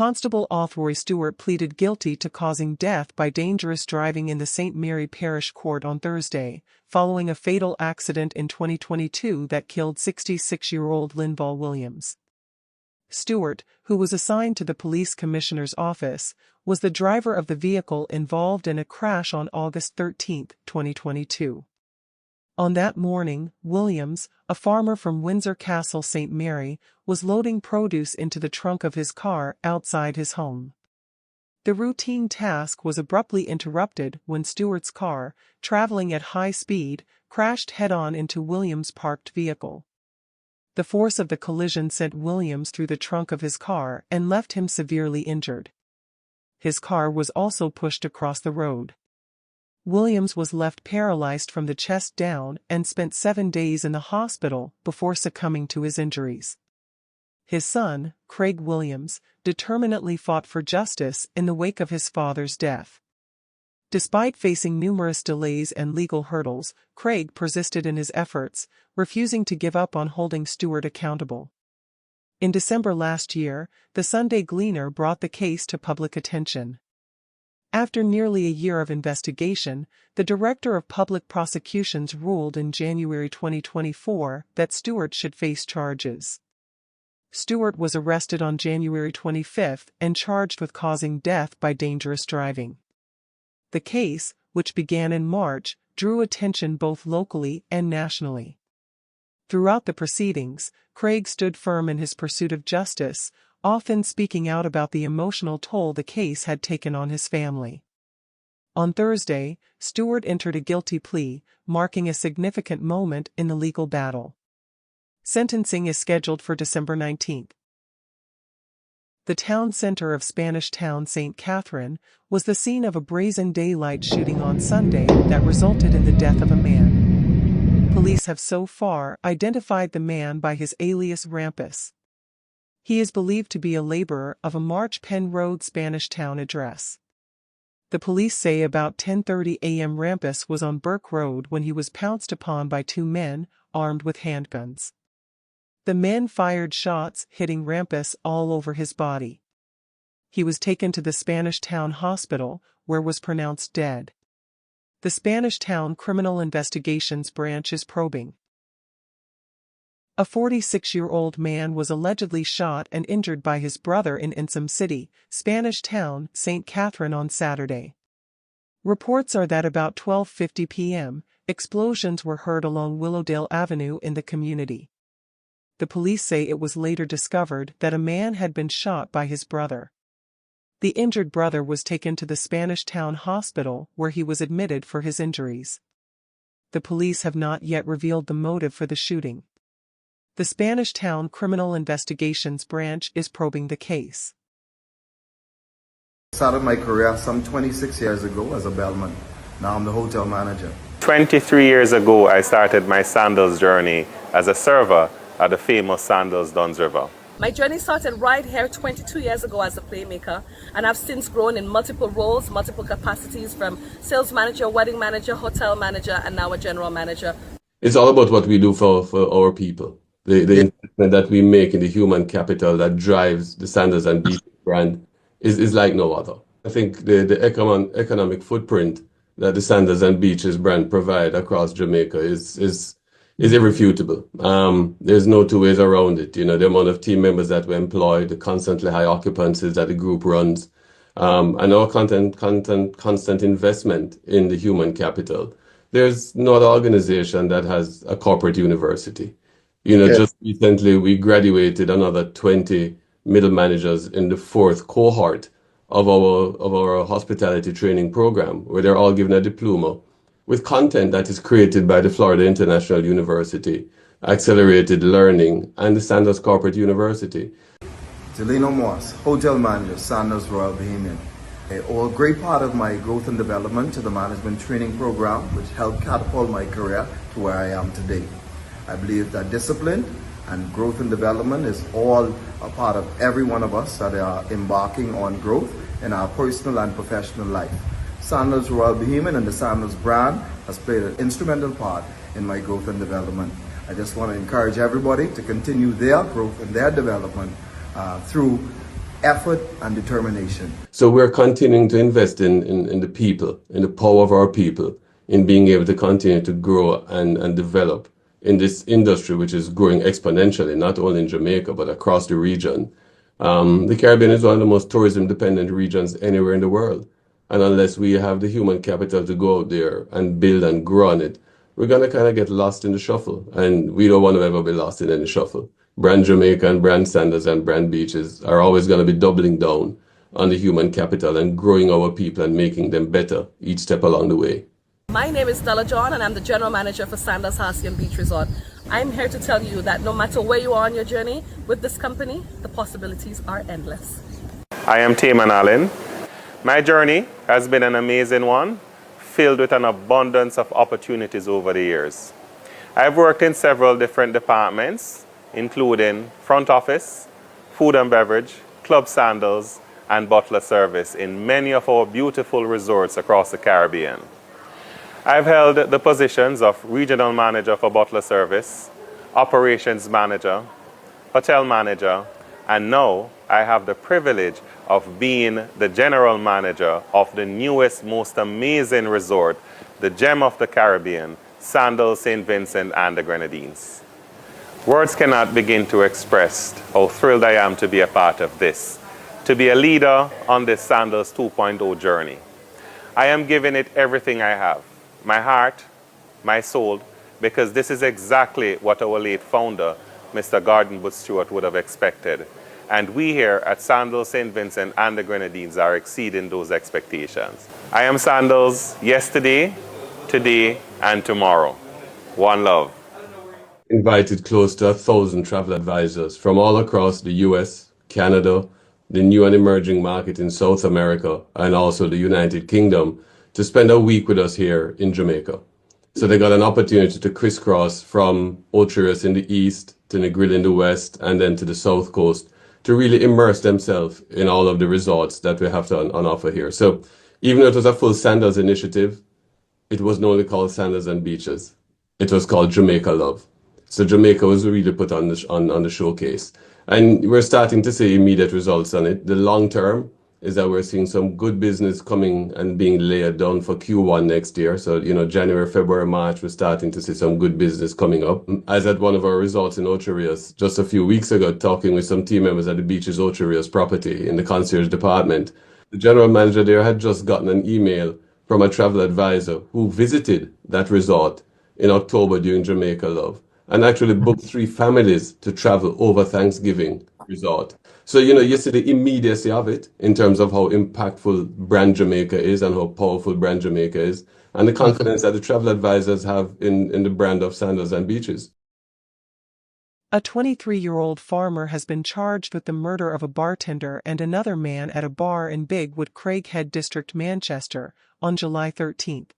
Constable Othroy Stewart pleaded guilty to causing death by dangerous driving in the St. Mary Parish Court on Thursday, following a fatal accident in 2022 that killed 66-year-old Linval Williams. Stewart, who was assigned to the police commissioner's office, was the driver of the vehicle involved in a crash on August 13, 2022. On that morning, Williams, a farmer from Windsor Castle, St. Mary, was loading produce into the trunk of his car outside his home. The routine task was abruptly interrupted when Stewart's car, traveling at high speed, crashed head-on into Williams' parked vehicle. The force of the collision sent Williams through the trunk of his car and left him severely injured. His car was also pushed across the road. Williams was left paralyzed from the chest down and spent 7 days in the hospital before succumbing to his injuries. His son, Craig Williams, determinedly fought for justice in the wake of his father's death. Despite facing numerous delays and legal hurdles, Craig persisted in his efforts, refusing to give up on holding Stewart accountable. In December last year, the Sunday Gleaner brought the case to public attention. After nearly a year of investigation, the Director of Public Prosecutions ruled in January 2024 that Stewart should face charges. Stewart was arrested on January 25 and charged with causing death by dangerous driving. The case, which began in March, drew attention both locally and nationally. Throughout the proceedings, Craig stood firm in his pursuit of justice, often speaking out about the emotional toll the case had taken on his family. On Thursday, Stewart entered a guilty plea, marking a significant moment in the legal battle. Sentencing is scheduled for December 19. The town center of Spanish Town, St. Catherine, was the scene of a brazen daylight shooting on Sunday that resulted in the death of a man. Police have so far identified the man by his alias Rampus. He is believed to be a laborer of a March Penn Road, Spanish Town address. The police say about 10:30 a.m. Rampus was on Burke Road when he was pounced upon by 2 men, armed with handguns. The men fired shots, hitting Rampus all over his body. He was taken to the Spanish Town Hospital, where was pronounced dead. The Spanish Town Criminal Investigations Branch is probing. A 46-year-old man was allegedly shot and injured by his brother in Ensom City, Spanish Town, St. Catherine on Saturday. Reports are that about 12:50 p.m., explosions were heard along Willowdale Avenue in the community. The police say it was later discovered that a man had been shot by his brother. The injured brother was taken to the Spanish Town Hospital, where he was admitted for his injuries. The police have not yet revealed the motive for the shooting. The Spanish Town Criminal Investigations Branch is probing the case. I started my career some 26 years ago as a bellman. Now I'm the hotel manager. 23 years ago, I started my Sandals journey as a server at the famous Sandals Duns River. My journey started right here 22 years ago as a playmaker, and I've since grown in multiple roles, multiple capacities, from sales manager, wedding manager, hotel manager, and now a general manager. It's all about what we do for our people. The investment that we make in the human capital that drives the Sandals and Beach brand is like no other. I think the economic footprint that the Sandals and Beaches brand provide across Jamaica is irrefutable. There's no two ways around it. You know, the amount of team members that we employ, the constantly high occupancies that the group runs, and our constant investment in the human capital. There's no other organization that has a corporate university. You know, just recently we graduated another 20 middle managers in the 4th cohort of our hospitality training program, where they're all given a diploma with content that is created by the Florida International University, Accelerated Learning, and the Sandals Corporate University. Delino Moss, hotel manager, Sandals Royal Bahamian. A great part of my growth and development to the management training program, which helped catapult my career to where I am today. I believe that discipline and growth and development is all a part of every one of us that are embarking on growth in our personal and professional life. Sandals Royal Bahamian and the Sandals brand has played an instrumental part in my growth and development. I just want to encourage everybody to continue their growth and their development through effort and determination. So we're continuing to invest in the people, in the power of our people, in being able to continue to grow and develop in this industry, which is growing exponentially, not only in Jamaica, but across the region. The Caribbean is one of the most tourism-dependent regions anywhere in the world. And unless we have the human capital to go out there and build and grow on it, we're going to kind of get lost in the shuffle. And we don't want to ever be lost in any shuffle. Brand Jamaica and Brand Sandals and Brand Beaches are always going to be doubling down on the human capital and growing our people and making them better each step along the way. My name is Stella John and I'm the General Manager for Sandals Halcyon Beach Resort. I'm here to tell you that no matter where you are on your journey with this company, the possibilities are endless. I am Taman Allen. My journey has been an amazing one, filled with an abundance of opportunities over the years. I've worked in several different departments, including front office, food and beverage, club sandals, and butler service in many of our beautiful resorts across the Caribbean. I've held the positions of Regional Manager for Butler Service, Operations Manager, Hotel Manager, and now I have the privilege of being the General Manager of the newest, most amazing resort, the gem of the Caribbean, Sandals, St. Vincent and the Grenadines. Words cannot begin to express how thrilled I am to be a part of this, to be a leader on this Sandals 2.0 journey. I am giving it everything I have, my heart, my soul, because this is exactly what our late founder, Mr. Gordon Booth Stewart, would have expected. And we here at Sandals, St. Vincent and the Grenadines are exceeding those expectations. I am Sandals yesterday, today, and tomorrow. One love. Invited close to 1,000 travel advisors from all across the US, Canada, the new and emerging market in South America, and also the United Kingdom to spend a week with us here in Jamaica. So they got an opportunity to crisscross from Ocho Rios in the east to Negril in the west and then to the south coast to really immerse themselves in all of the resorts that we have on offer here. So even though it was a full Sandals initiative, it wasn't only called Sandals and Beaches. It was called Jamaica Love. So Jamaica was really put on the showcase. And we're starting to see immediate results on it. The long term is that we're seeing some good business coming and being layered down for Q1 next year. So, January, February, March, we're starting to see some good business coming up. I was at one of our resorts in Ocho Rios just a few weeks ago, talking with some team members at the Beaches Ocho Rios property in the concierge department. The general manager there had just gotten an email from a travel advisor who visited that resort in October during Jamaica Love and actually booked 3 families to travel over Thanksgiving resort. So, you see the immediacy of it in terms of how impactful Brand Jamaica is and how powerful Brand Jamaica is, and the confidence that the travel advisors have in the brand of Sandals and Beaches. A 23-year-old farmer has been charged with the murder of a bartender and another man at a bar in Bigwood, Craighead District, Manchester, on July 13.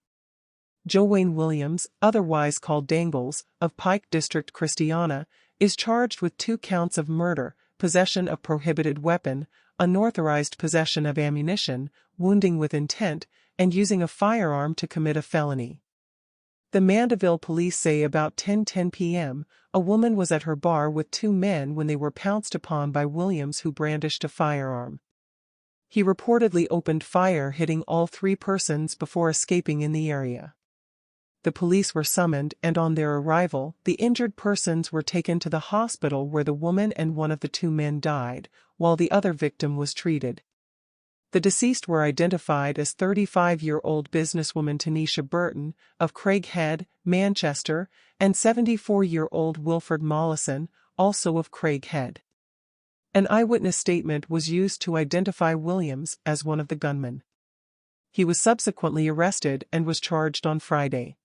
Joanne Williams, otherwise called Dangles, of Pike District, Christiana, is charged with 2 counts of murder, possession of prohibited weapon, unauthorized possession of ammunition, wounding with intent, and using a firearm to commit a felony. The Mandeville police say about 10:10 p.m., a woman was at her bar with 2 men when they were pounced upon by Williams, who brandished a firearm. He reportedly opened fire, hitting all 3 persons before escaping in the area. The police were summoned, and on their arrival, the injured persons were taken to the hospital, where the woman and one of the 2 men died, while the other victim was treated. The deceased were identified as 35-year-old businesswoman Tanisha Burton, of Craighead, Manchester, and 74-year-old Wilfred Mollison, also of Craighead. An eyewitness statement was used to identify Williams as one of the gunmen. He was subsequently arrested and was charged on Friday.